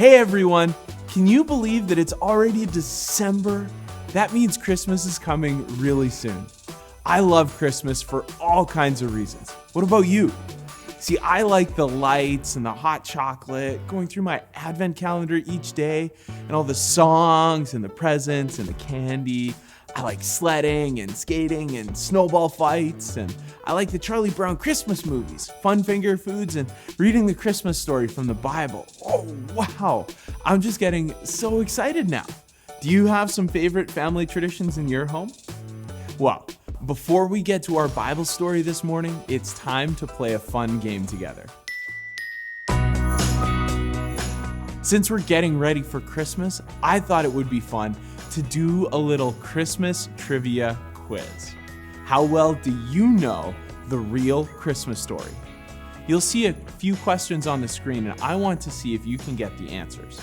Hey everyone, can you believe that it's already December? That means Christmas is coming really soon. I love Christmas for all kinds of reasons. What about you? See, I like the lights and the hot chocolate, going through my advent calendar each day, and all the songs and the presents and the candy. I like sledding and skating and snowball fights, and I like the Charlie Brown Christmas movies, fun finger foods, and reading the Christmas story from the Bible. Oh, wow. I'm just getting so excited now. Do you have some favorite family traditions in your home? Well, before we get to our Bible story this morning, it's time to play a fun game together. Since we're getting ready for Christmas, I thought it would be fun to do a little Christmas trivia quiz. How well do you know the real Christmas story? You'll see a few questions on the screen, and I want to see if you can get the answers.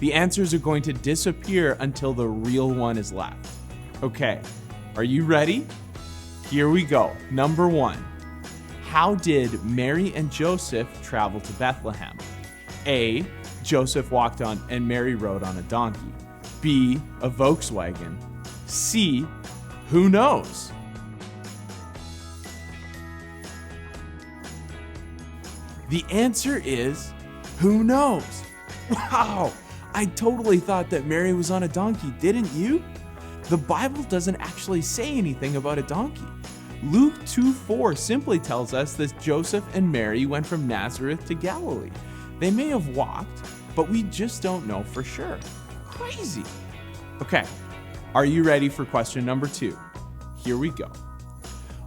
The answers are going to disappear until the real one is left. Okay, are you ready? Here we go. Number 1. How did Mary and Joseph travel to Bethlehem? A. Joseph walked on and Mary rode on a donkey. B. A Volkswagen. C. Who knows? The answer is who knows? Wow! I totally thought that Mary was on a donkey, didn't you? The Bible doesn't actually say anything about a donkey. Luke 2:4 simply tells us that Joseph and Mary went from Nazareth to Galilee. They may have walked, but we just don't know for sure. Crazy. Okay, are you ready for question number 2? Here we go.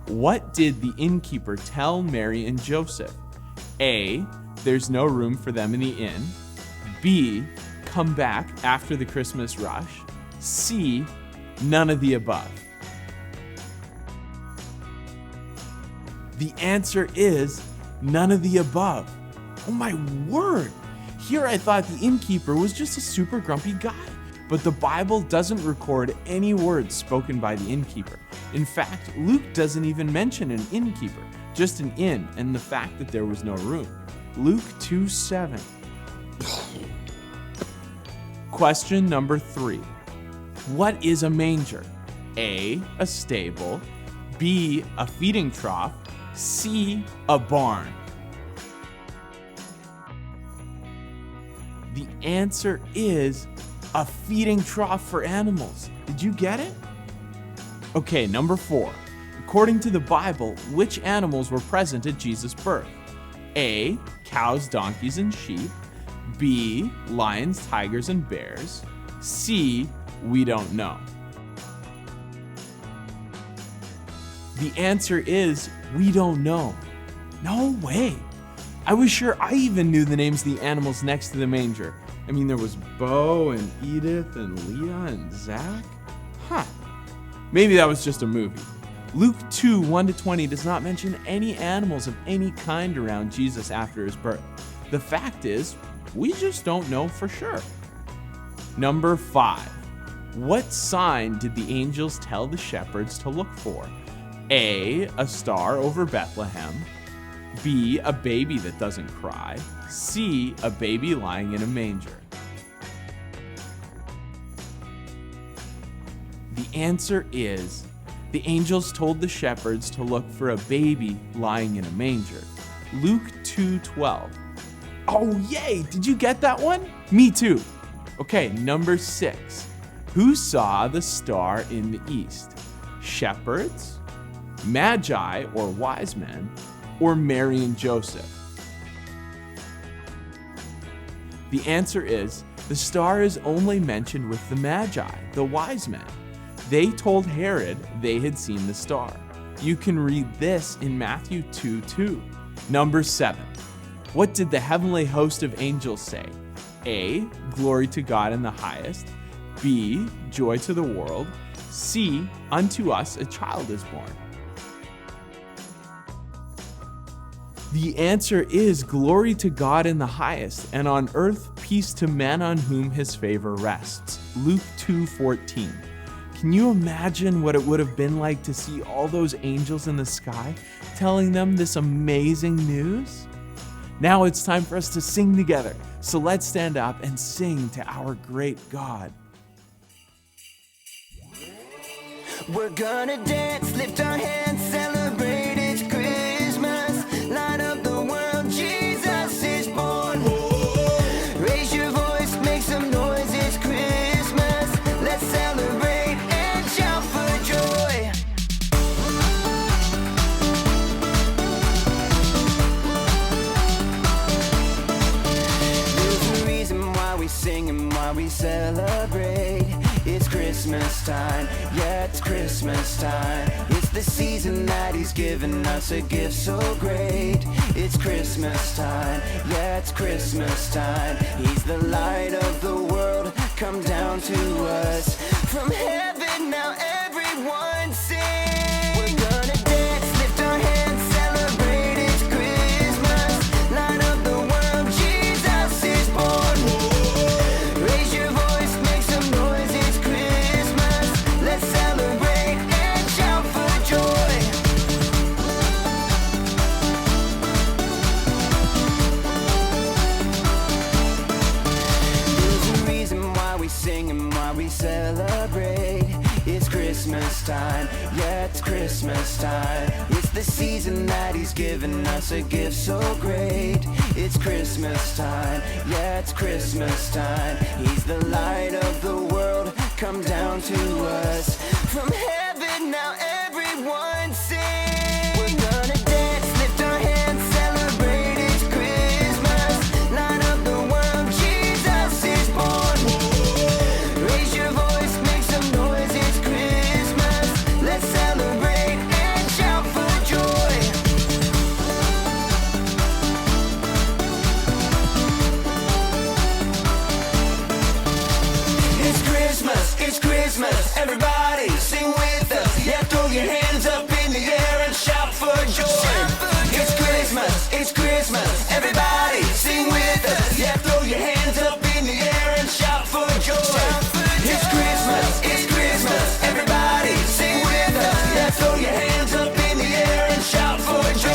What did the innkeeper tell Mary and Joseph? A. There's no room for them in the inn. B. Come back after the Christmas rush. C. None of the above. The answer is none of the above. Oh my word! Here I thought the innkeeper was just a super grumpy guy, but the Bible doesn't record any words spoken by the innkeeper. In fact, Luke doesn't even mention an innkeeper, just an inn and the fact that there was no room. Luke 2:7. Question number 3. What is a manger? A. A stable. B. A feeding trough. C. A barn. The answer is a feeding trough for animals. Did you get it? Okay, number 4. According to the Bible, which animals were present at Jesus' birth? A. Cows, donkeys, and sheep. B. Lions, tigers, and bears. C. We don't know. The answer is we don't know. No way. I was sure I even knew the names of the animals next to the manger. I mean, there was Bo and Edith and Leah and Zach. Huh. Maybe that was just a movie. Luke 2:1-20 does not mention any animals of any kind around Jesus after his birth. The fact is, we just don't know for sure. Number 5. What sign did the angels tell the shepherds to look for? A. A star over Bethlehem. B. A baby that doesn't cry. C. A baby lying in a manger. The answer is the angels told the shepherds to look for a baby lying in a manger. Luke 2:12. Oh, yay! Did you get that one? Me too. Okay, number 6. Who saw the star in the east? Shepherds, Magi or wise men, or Mary and Joseph? The answer is the star is only mentioned with the Magi, the wise men. They told Herod they had seen the star. You can read this in Matthew 2:2. Number 7. What did the heavenly host of angels say? A. Glory to God in the highest. B. Joy to the world. C. Unto us a child is born. The answer is glory to God in the highest, and on earth peace to men on whom his favor rests. Luke 2:14. Can you imagine what it would have been like to see all those angels in the sky telling them this amazing news? Now it's time for us to sing together. So let's stand up and sing to our great God. We're gonna dance, lift our hands, celebrate it's Christmas. Light up the world, Jesus is born. Raise your voice, make some noise, it's Christmas. Let's celebrate and shout for joy. There's a reason why we sing and why we celebrate. It's Christmas time, yeah, it's Christmas time. It's the season that He's given us a gift so great. It's Christmas time, yeah, it's Christmas time. He's the light of the world, come down to us. From heaven now everyone sing. We're gonna dance, lift our hands, celebrate it's Christmas. Light up the world, Jesus is born. Raise your voice, make some noise, it's Christmas. Let's celebrate and shout for joy. There's a reason why we sing and why we celebrate. It's Christmas time, yeah, it's Christmas time. It's the season that He's given us a gift so great. It's Christmas time, yeah, it's Christmas time. He's the light of the world, come down to us. From heaven now everyone sing. We're gonna dance, lift our hands, celebrate it's Christmas. Light up the world, Jesus is born. Raise your voice, make some noise, it's Christmas. Let's celebrate and shout for joy. It's Christmas, everybody sing with us. Yeah, throw your hands up in the air and shout for joy. It's Christmas, everybody sing with us. Yeah, throw your hands up in the air and shout for joy. It's Christmas, everybody sing with us. Yeah, throw your hands up in the air and shout for joy.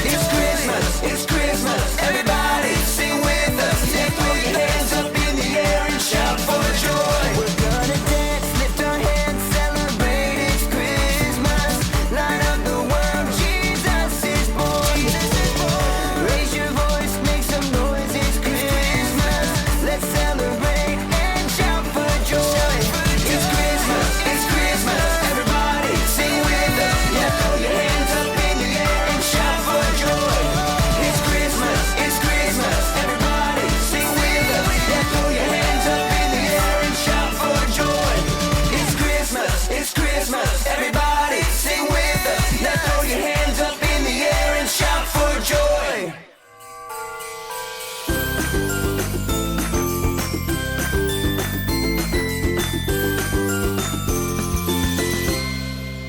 It's Christmas, everybody sing with us. Yeah, throw your hands up in the air and shout for joy. We're gonna dance, lift our hands, celebrate it's Christmas. Light up the world, Jesus is born. Raise your voice, make some noise, it's Christmas. Let's celebrate and shout for joy. It's Christmas, everybody sing with us. Yeah, throw your hands up in the air and shout for joy. It's Christmas, everybody sing with us. Yeah, throw your hands up in the air and shout for joy. It's Christmas, everybody sing with us. Now throw your hands up in the air and shout for joy.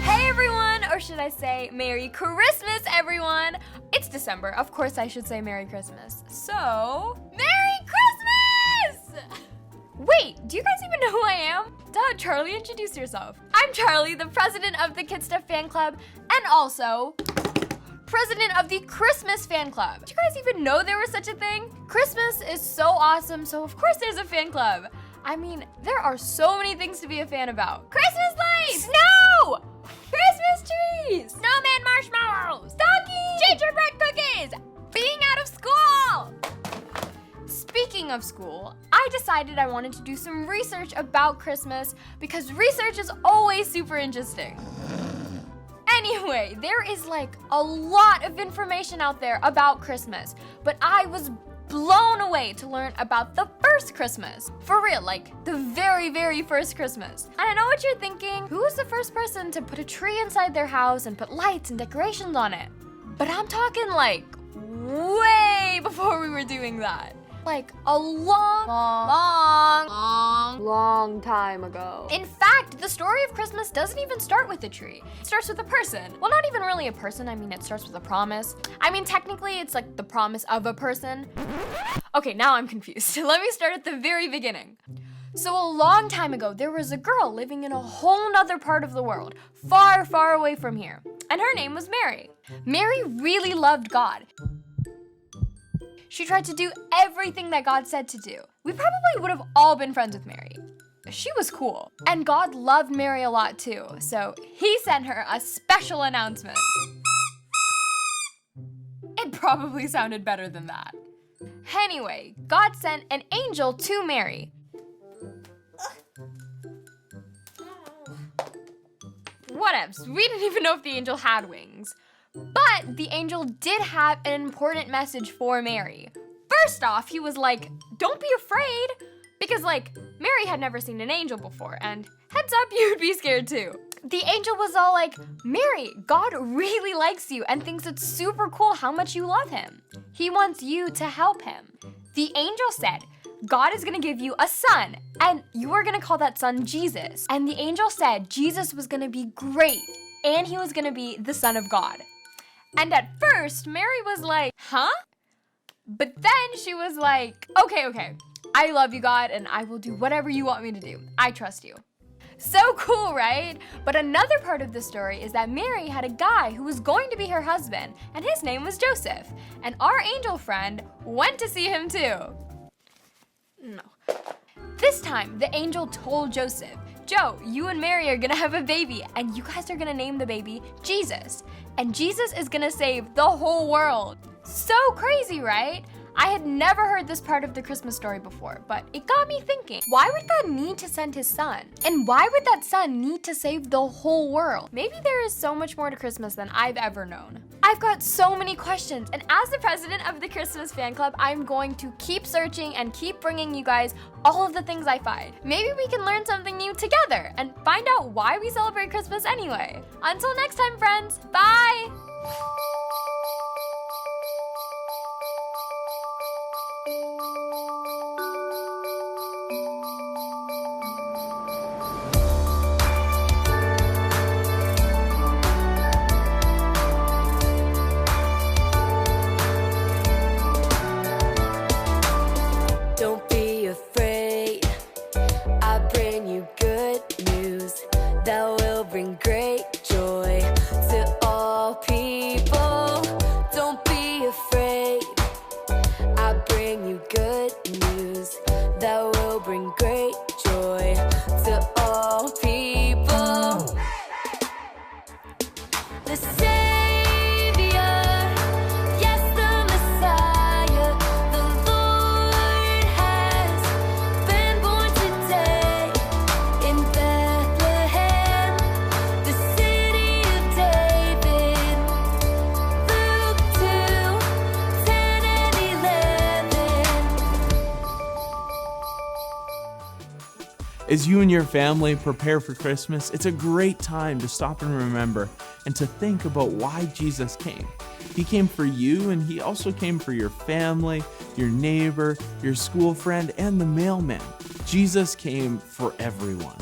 Hey everyone, or should I say Merry Christmas everyone? It's December, of course I should say Merry Christmas. So, Merry Christmas! Wait, do you guys even know who I am? Duh, Charlie, introduce yourself. I'm Charlie, the president of the Kid Stuff fan club, and also president of the Christmas fan club. Do you guys even know there was such a thing? Christmas is so awesome, so of course there's a fan club. I mean, there are so many things to be a fan about. Christmas lights! Snow! Christmas trees! Snowman marshmallows! Stockings! Gingerbread cookies! Being out of school! Speaking of school, I decided I wanted to do some research about Christmas because research is always super interesting. Anyway, there is like a lot of information out there about Christmas, but I was blown away to learn about the first Christmas. For real, like the very, very first Christmas. And I know what you're thinking, who was the first person to put a tree inside their house and put lights and decorations on it? But I'm talking like way before we were doing that. Like a long time ago. In fact, the story of Christmas doesn't even start with a tree. It starts with a person. Well, not even really a person. I mean, it starts with a promise. I mean, technically, it's like the promise of a person. Okay, now I'm confused. Let me start at the very beginning. So a long time ago, there was a girl living in a whole nother part of the world, far, far away from here. And her name was Mary. Mary really loved God. She tried to do everything that God said to do. We probably would have all been friends with Mary. She was cool. And God loved Mary a lot too, so he sent her a special announcement. It probably sounded better than that. Anyway, God sent an angel to Mary. Whatevs, we didn't even know if the angel had wings. But the angel did have an important message for Mary. First off, he was like, don't be afraid. Because Mary had never seen an angel before, and heads up, you'd be scared too. The angel was all like, Mary, God really likes you and thinks it's super cool how much you love him. He wants you to help him. The angel said, God is gonna give you a son, and you are gonna call that son Jesus. And the angel said Jesus was gonna be great, and he was gonna be the Son of God. And at first, Mary was like, huh? But then she was like, okay, I love you, God, and I will do whatever you want me to do. I trust you. So cool, right? But another part of the story is that Mary had a guy who was going to be her husband, and his name was Joseph. And our angel friend went to see him too. No. This time, the angel told Joseph, Joe, you and Mary are gonna have a baby, and you guys are gonna name the baby Jesus. And Jesus is gonna save the whole world. So crazy, right? I had never heard this part of the Christmas story before, but it got me thinking, why would God need to send his son? And why would that son need to save the whole world? Maybe there is so much more to Christmas than I've ever known. I've got so many questions, and as the president of the Christmas fan club, I'm going to keep searching and keep bringing you guys all of the things I find. Maybe we can learn something new together and find out why we celebrate Christmas anyway. Until next time, friends, bye! Don't be afraid, I bring you good news that will bring great joy to all people. Don't be afraid, I bring you good news that will bring great joy to all people. The Savior, yes, the Messiah, the Lord has been born today in Bethlehem, the city of David. Luke 2:10 and 11. As you and your family prepare for Christmas, it's a great time to stop and remember and to think about why Jesus came. He came for you, and he also came for your family, your neighbor, your school friend, and the mailman. Jesus came for everyone.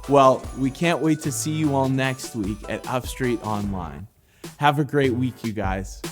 Well, we can't wait to see you all next week at Upstreet Online. Have a great week, you guys.